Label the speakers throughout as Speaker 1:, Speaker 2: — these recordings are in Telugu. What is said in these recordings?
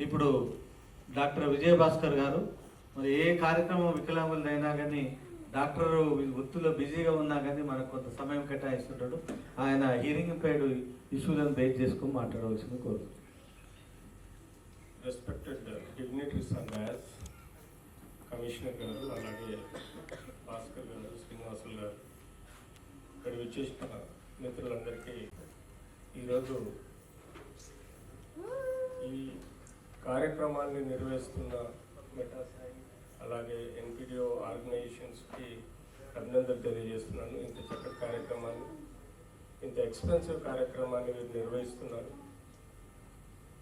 Speaker 1: ఇప్పుడు డాక్టర్ విజయభాస్కర్ గారు మరి ఏ కార్యక్రమం వికలాంగులైనా కానీ డాక్టర్ వృత్తిలో బిజీగా ఉన్నా కానీ మనకు కొంత సమయం కేటాయిస్తుంటాడు. ఆయన హియరింగ్ ఇంపైర్డ్ ఇష్యూలను బేస్ చేసుకుని మాట్లాడవలసింది కోరుతున్నాను.
Speaker 2: Respected dignitaries and as commissioner గారు, అలాగే భాస్కర్ గారు, శ్రీనివాసులు గారు, ఇక్కడ విచ్చేసిన మిత్రులందరికీ ఈరోజు ఈ కార్యక్రమాన్ని నిర్వహిస్తున్న మెటాసాయి అలాగే ఎన్పిడిఓ ఆర్గనైజేషన్స్కి అభినందనలు తెలియజేస్తున్నాను. ఇంత చక్కటి కార్యక్రమాన్ని, ఇంత ఎక్స్పెన్సివ్ కార్యక్రమాన్ని మీరు నిర్వహిస్తున్నారు.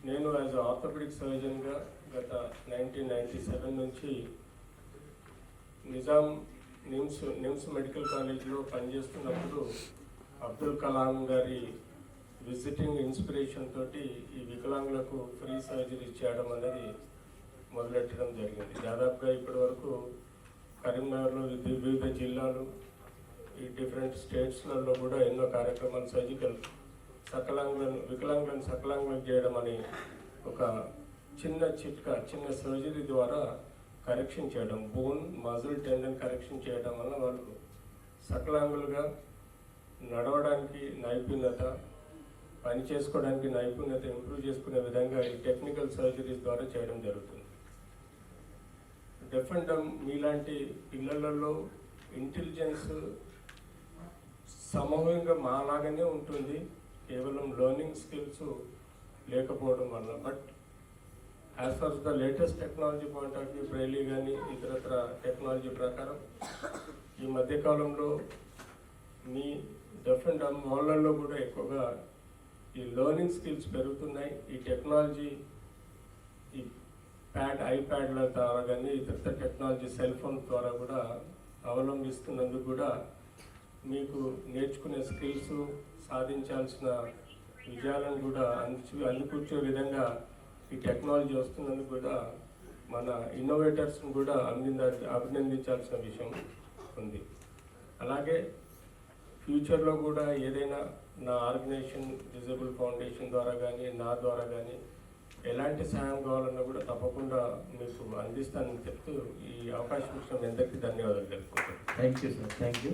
Speaker 2: నేను యాజ్ ఆర్థోపెడిక్ సర్జన్గా గత 1997 నుంచి నిమ్స్ మెడికల్ కాలేజ్లో పనిచేస్తున్నప్పుడు అబ్దుల్ కలాం గారి విజిటింగ్ ఇన్స్పిరేషన్ తోటి ఈ వికలాంగులకు ఫ్రీ సర్జరీ చేయడం అనేది మొదలెట్టడం జరిగింది. దాదాపుగా ఇప్పటి వరకు కరీంనగర్లో వివిధ జిల్లాలు, ఈ డిఫరెంట్ స్టేట్స్లలో కూడా ఎన్నో కార్యక్రమాలు సర్జికల్ వికలాంగులను సకలాంగులను చేయడం అని ఒక చిన్న సర్జరీ ద్వారా కరెక్షన్ చేయడం, బోన్ మజిల్ టెండన్ కరెక్షన్ చేయడం వల్ల వాళ్ళు సకలాంగులుగా నడవడానికి నైపుణ్యత, పని చేసుకోవడానికి నైపుణ్యత ఇంప్రూవ్ చేసుకునే విధంగా ఈ టెక్నికల్ సర్జరీస్ ద్వారా చేయడం జరుగుతుంది. డెఫ్ అండ్ డమ్ మీలాంటి పిల్లలలో ఇంటెలిజెన్స్ సమూహంగా మాలాగానే ఉంటుంది, కేవలం లెర్నింగ్ స్కిల్స్ లేకపోవడం వల్ల. But as for the latest technology point of view, Braille కానీ ఇతరత్ర టెక్నాలజీ ప్రకారం ఈ మధ్యకాలంలో మీ డెఫ్ అండ్ డమ్ వాళ్ళల్లో కూడా ఎక్కువగా ఈ లెర్నింగ్ స్కిల్స్ పెరుగుతున్నాయి. ఈ టెక్నాలజీ, ఈ ఐప్యాడ్ల ద్వారా కానీ ఇతర టెక్నాలజీ సెల్ ఫోన్ ద్వారా కూడా అవలంబిస్తున్నందుకు కూడా మీకు నేర్చుకునే స్కిల్స్, సాధించాల్సిన విజయాలను కూడా అందిపుచ్చే విధంగా ఈ టెక్నాలజీ వస్తున్నందుకు కూడా మన ఇన్నోవేటర్స్ని కూడా అభినందించాల్సిన విషయం ఉంది. అలాగే ఫ్యూచర్లో కూడా ఏదైనా నా ఆర్గనైజేషన్ డిజేబుల్ ఫౌండేషన్ ద్వారా కానీ నా ద్వారా కానీ ఎలాంటి సహాయం కావాలన్నా కూడా తప్పకుండా మీకు అందిస్తానని చెప్తూ ఈ అవకాశం ఇచ్చిన అందరికీ ధన్యవాదాలు తెలుపుకుంటాను.
Speaker 1: Thank you sir. Thank you.